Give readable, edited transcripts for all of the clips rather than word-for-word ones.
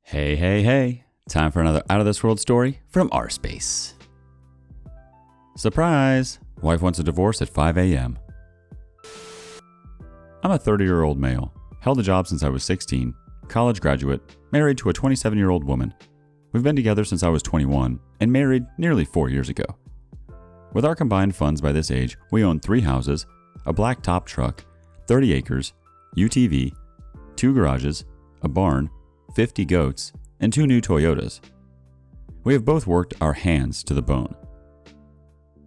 Hey, hey, hey. Time for another out of this world story from rSpace. Surprise! Wife wants a divorce at 5 a.m. I'm a 30-year-old male, held a job since I was 16, college graduate, married to a 27-year-old woman. We've been together since I was 21 and married nearly 4 years ago. With our combined funds by this age, we own 3 houses, a black top truck, 30 acres, UTV, 2 garages, a barn, 50 goats, and 2 new Toyotas. We have both worked our hands to the bone.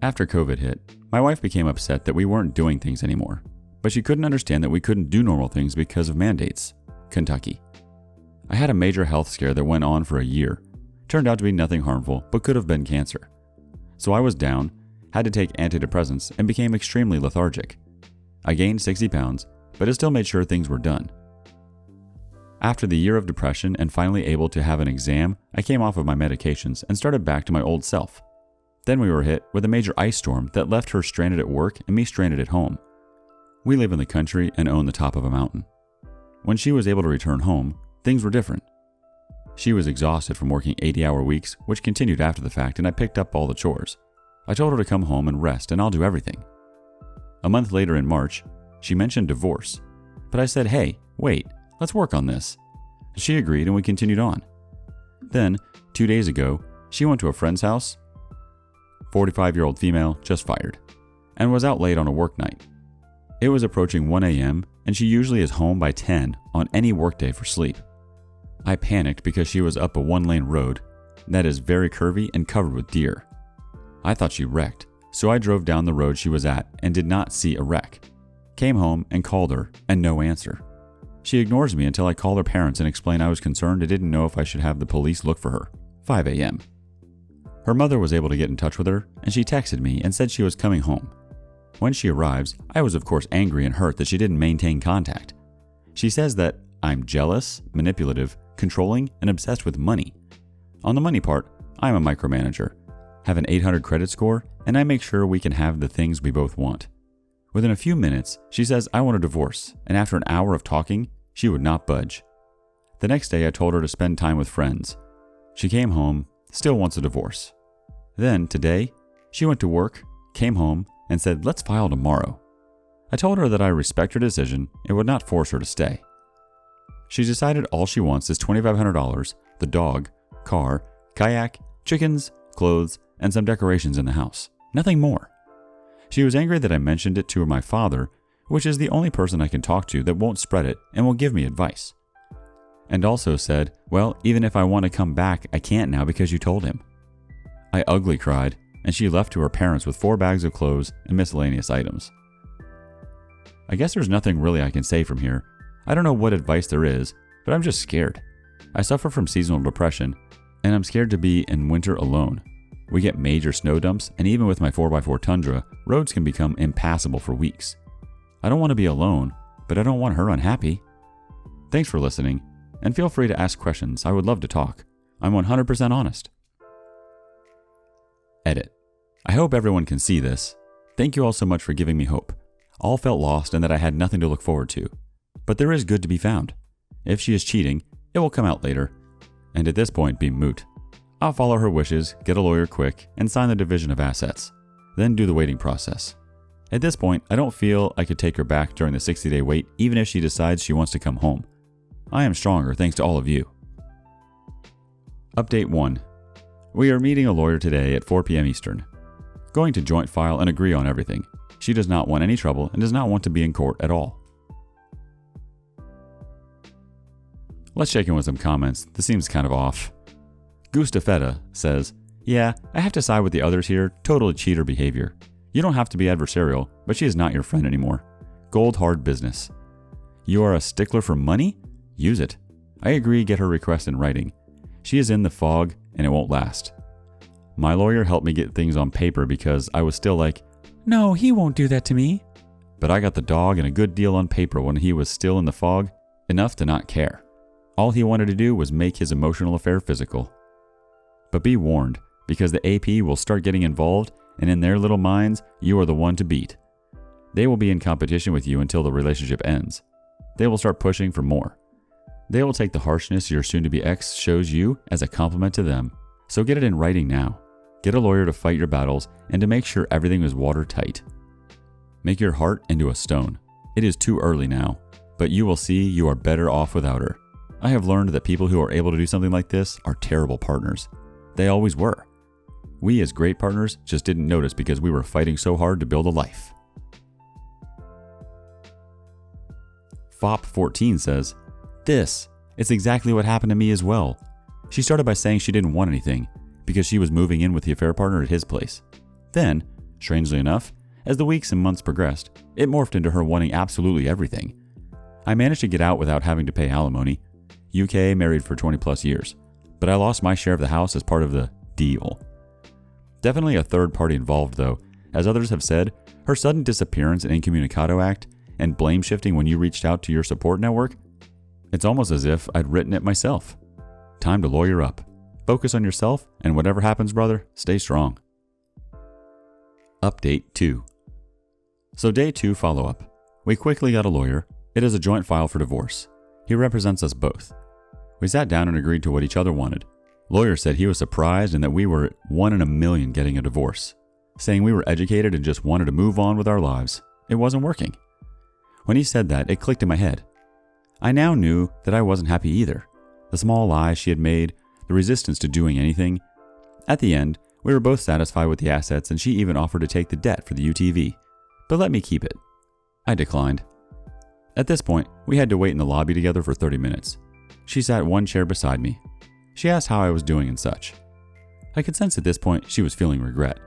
After COVID hit, my wife became upset that we weren't doing things anymore, but she couldn't understand that we couldn't do normal things because of mandates. Kentucky. I had a major health scare that went on for a year. Turned out to be nothing harmful, but could have been cancer. So I was down, had to take antidepressants, and became extremely lethargic. I gained 60 pounds, but it still made sure things were done. After the year of depression and finally able to have an exam, I came off of my medications and started back to my old self. Then we were hit with a major ice storm that left her stranded at work and me stranded at home. We live in the country and own the top of a mountain. When she was able to return home, things were different. She was exhausted from working 80-hour weeks, which continued after the fact, and I picked up all the chores. I told her to come home and rest and I'll do everything. A month later in March, she mentioned divorce, but I said, hey, wait. Let's work on this. She agreed and we continued on. Then, 2 days ago, she went to a friend's house, 45-year-old female, just fired, and was out late on a work night. It was approaching 1 a.m. and she usually is home by 10 on any workday for sleep. I panicked because she was up a 1-lane road that is very curvy and covered with deer. I thought she wrecked, so I drove down the road she was at and did not see a wreck. Came home and called her and no answer. She ignores me until I call her parents and explain I was concerned and didn't know if I should have the police look for her. 5 a.m. Her mother was able to get in touch with her, and she texted me and said she was coming home. When she arrives, I was of course angry and hurt that she didn't maintain contact. She says that I'm jealous, manipulative, controlling, and obsessed with money. On the money part, I'm a micromanager, have an 800 credit score, and I make sure we can have the things we both want. Within a few minutes, she says I want a divorce, and after an hour of talking, she would not budge. The next day, I told her to spend time with friends. She came home, still wants a divorce. Then, today, she went to work, came home, and said, let's file tomorrow. I told her that I respect her decision and would not force her to stay. She decided all she wants is $2,500, the dog, car, kayak, chickens, clothes, and some decorations in the house. Nothing more. She was angry that I mentioned it to my father, which is the only person I can talk to that won't spread it and will give me advice. And also said, well, even if I want to come back, I can't now because you told him. I ugly cried, and she left to her parents with 4 bags of clothes and miscellaneous items. I guess there's nothing really I can say from here. I don't know what advice there is, but I'm just scared. I suffer from seasonal depression, and I'm scared to be in winter alone. We get major snow dumps, and even with my 4x4 Tundra, roads can become impassable for weeks. I don't want to be alone, but I don't want her unhappy. Thanks for listening, and feel free to ask questions. I would love to talk. I'm 100% honest. Edit. I hope everyone can see this. Thank you all so much for giving me hope. All felt lost and that I had nothing to look forward to. But there is good to be found. If she is cheating, it will come out later, and at this point be moot. I'll follow her wishes, get a lawyer quick, and sign the division of assets. Then do the waiting process. At this point, I don't feel I could take her back during the 60-day wait, even if she decides she wants to come home. I am stronger thanks to all of you. Update 1. We are meeting a lawyer today at 4 p.m. Eastern. Going to joint file and agree on everything. She does not want any trouble and does not want to be in court at all. Let's check in with some comments. This seems kind of off. Gustafetta says, yeah, I have to side with the others here. Totally cheater behavior. You don't have to be adversarial, but she is not your friend anymore. Gold hard business. You are a stickler for money? Use it. I agree, get her request in writing. She is in the fog and it won't last. My lawyer helped me get things on paper because I was still like, no, he won't do that to me. But I got the dog and a good deal on paper when he was still in the fog, enough to not care. All he wanted to do was make his emotional affair physical. But be warned, because the AP will start getting involved, and in their little minds, you are the one to beat. They will be in competition with you until the relationship ends. They will start pushing for more. They will take the harshness your soon-to-be ex shows you as a compliment to them. So get it in writing now. Get a lawyer to fight your battles and to make sure everything is watertight. Make your heart into a stone. It is too early now, but you will see you are better off without her. I have learned that people who are able to do something like this are terrible partners. They always were. We as great partners just didn't notice because we were fighting so hard to build a life. FOP14 says, it's exactly what happened to me as well. She started by saying she didn't want anything because she was moving in with the affair partner at his place. Then, strangely enough, as the weeks and months progressed, it morphed into her wanting absolutely everything. I managed to get out without having to pay alimony. UK married for 20 plus years, but I lost my share of the house as part of the deal. Definitely a third party involved though. As others have said, her sudden disappearance and incommunicado act and blame shifting when you reached out to your support network, it's almost as if I'd written it myself. Time to lawyer up. Focus on yourself, and whatever happens, brother, stay strong. Update 2. So day 2 follow-up. We quickly got a lawyer. It is a joint file for divorce. He represents us both. We sat down and agreed to what each other wanted. Lawyer said he was surprised and that we were 1 in a million getting a divorce, saying we were educated and just wanted to move on with our lives. It wasn't working. When he said that, it clicked in my head. I now knew that I wasn't happy either. The small lies she had made, the resistance to doing anything. At the end, we were both satisfied with the assets and she even offered to take the debt for the UTV, but let me keep it. I declined. At this point, we had to wait in the lobby together for 30 minutes. She sat one chair beside me. She asked how I was doing and such. I could sense at this point she was feeling regret.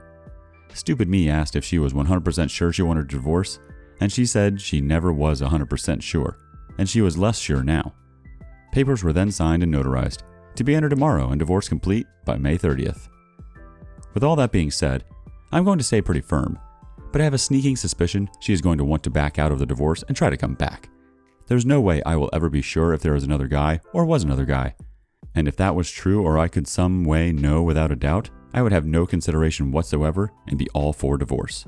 Stupid me asked if she was 100% sure she wanted a divorce, and she said she never was 100% sure, and she was less sure now. Papers were then signed and notarized, to be entered tomorrow and divorce complete by May 30th. With all that being said, I'm going to stay pretty firm, but I have a sneaking suspicion she is going to want to back out of the divorce and try to come back. There's no way I will ever be sure if there is another guy or was another guy, and if that was true or I could some way know without a doubt, I would have no consideration whatsoever and be all for divorce.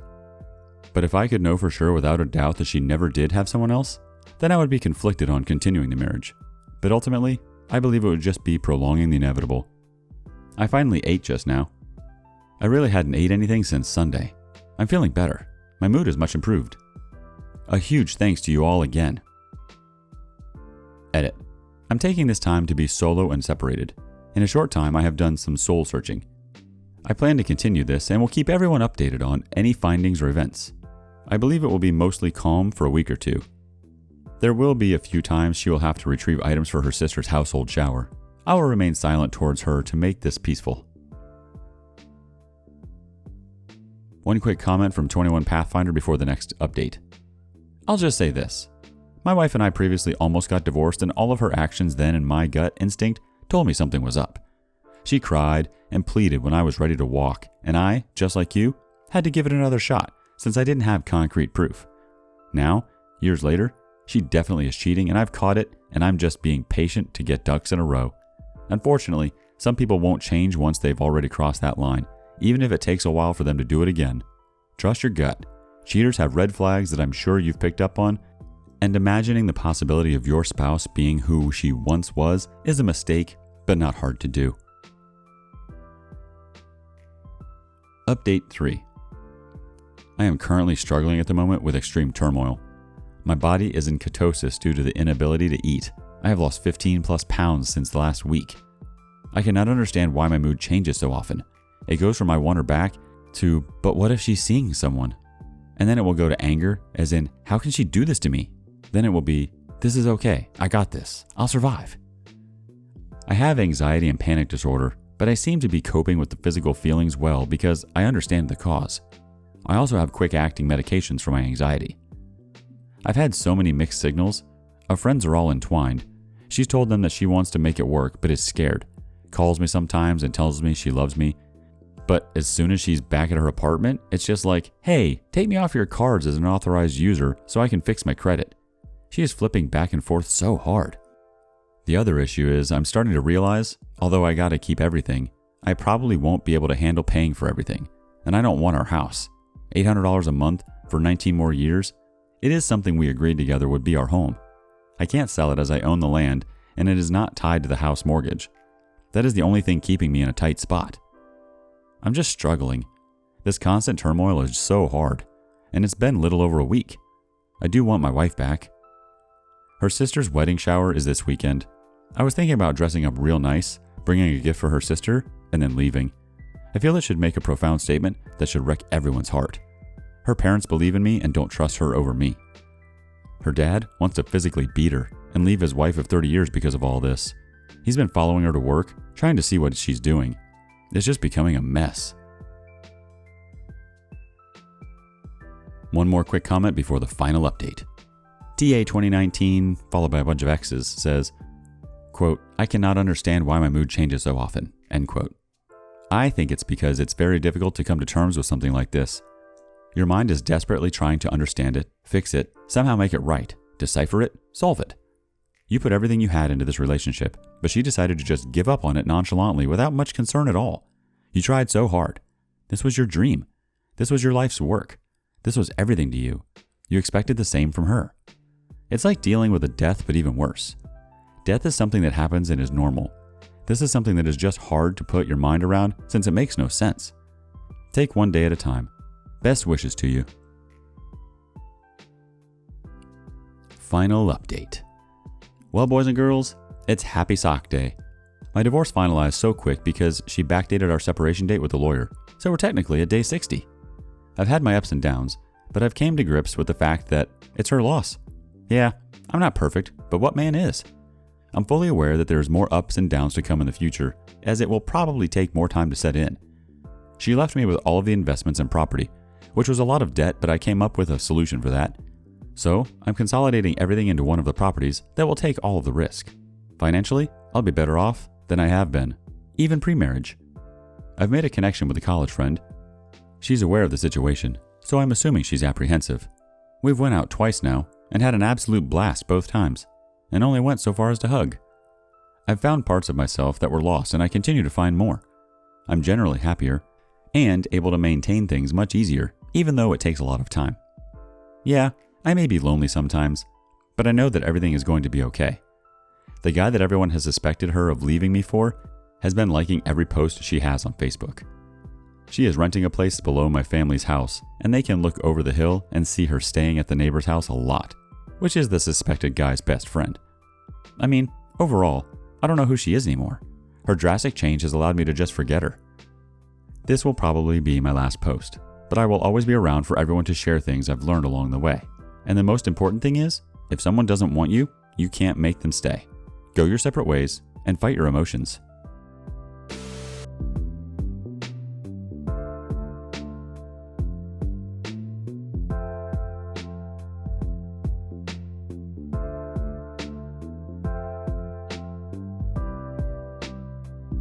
But if I could know for sure without a doubt that she never did have someone else, then I would be conflicted on continuing the marriage. But ultimately, I believe it would just be prolonging the inevitable. I finally ate just now. I really hadn't ate anything since Sunday. I'm feeling better. My mood is much improved. A huge thanks to you all again. Edit. I'm taking this time to be solo and separated. In a short time, I have done some soul searching. I plan to continue this and will keep everyone updated on any findings or events. I believe it will be mostly calm for a week or two. There will be a few times she will have to retrieve items for her sister's household shower. I will remain silent towards her to make this peaceful. One quick comment from 21 Pathfinder before the next update. I'll just say this. My wife and I previously almost got divorced, and all of her actions then and my gut instinct told me something was up. She cried and pleaded when I was ready to walk, and I, just like you, had to give it another shot since I didn't have concrete proof. Now, years later, she definitely is cheating, and I've caught it, and I'm just being patient to get ducks in a row. Unfortunately, some people won't change once they've already crossed that line, even if it takes a while for them to do it again. Trust your gut. Cheaters have red flags that I'm sure you've picked up on, and imagining the possibility of your spouse being who she once was is a mistake, but not hard to do. Update 3. I am currently struggling at the moment with extreme turmoil. My body is in ketosis due to the inability to eat. I have lost 15 plus pounds since the last week. I cannot understand why my mood changes so often. It goes from I want her back to, but what if she's seeing someone? And then it will go to anger, as in, how can she do this to me? Then it will be, this is okay, I got this, I'll survive. I have anxiety and panic disorder, but I seem to be coping with the physical feelings well because I understand the cause. I also have quick-acting medications for my anxiety. I've had so many mixed signals. Our friends are all entwined. She's told them that she wants to make it work, but is scared. Calls me sometimes and tells me she loves me. But as soon as she's back at her apartment, it's just like, hey, take me off your cards as an authorized user so I can fix my credit. She is flipping back and forth so hard. The other issue is I'm starting to realize, although I gotta keep everything, I probably won't be able to handle paying for everything. And I don't want our house. $800 a month for 19 more years? It is something we agreed together would be our home. I can't sell it as I own the land, and it is not tied to the house mortgage. That is the only thing keeping me in a tight spot. I'm just struggling. This constant turmoil is so hard, and it's been little over a week. I do want my wife back. Her sister's wedding shower is this weekend. I was thinking about dressing up real nice, bringing a gift for her sister, and then leaving. I feel it should make a profound statement that should wreck everyone's heart. Her parents believe in me and don't trust her over me. Her dad wants to physically beat her and leave his wife of 30 years because of all this. He's been following her to work, trying to see what she's doing. It's just becoming a mess. One more quick comment before the final update. TA 2019, followed by a bunch of X's, says, quote, I cannot understand why my mood changes so often, end quote. I think it's because it's very difficult to come to terms with something like this. Your mind is desperately trying to understand it, fix it, somehow make it right, decipher it, solve it. You put everything you had into this relationship, but she decided to just give up on it nonchalantly without much concern at all. You tried so hard. This was your dream. This was your life's work. This was everything to you. You expected the same from her. It's like dealing with a death, but even worse. Death is something that happens and is normal. This is something that is just hard to put your mind around since it makes no sense. Take one day at a time. Best wishes to you. Final update. Well, boys and girls, it's Happy Sock Day. My divorce finalized so quick because she backdated our separation date with the lawyer, so we're technically at day 60. I've had my ups and downs, but I've came to grips with the fact that it's her loss. Yeah, I'm not perfect, but what man is? I'm fully aware that there's more ups and downs to come in the future, as it will probably take more time to set in. She left me with all of the investments and property, which was a lot of debt, but I came up with a solution for that. So, I'm consolidating everything into one of the properties that will take all of the risk. Financially, I'll be better off than I have been, even pre-marriage. I've made a connection with a college friend. She's aware of the situation, so I'm assuming she's apprehensive. We've went out twice now, and had an absolute blast both times, and only went so far as to hug. I've found parts of myself that were lost, and I continue to find more. I'm generally happier, and able to maintain things much easier, even though it takes a lot of time. Yeah, I may be lonely sometimes, but I know that everything is going to be okay. The guy that everyone has suspected her of leaving me for has been liking every post she has on Facebook. She is renting a place below my family's house, and they can look over the hill and see her staying at the neighbor's house a lot, which is the suspected guy's best friend. I mean, overall, I don't know who she is anymore. Her drastic change has allowed me to just forget her. This will probably be my last post, but I will always be around for everyone to share things I've learned along the way. And the most important thing is, if someone doesn't want you, you can't make them stay. Go your separate ways and fight your emotions.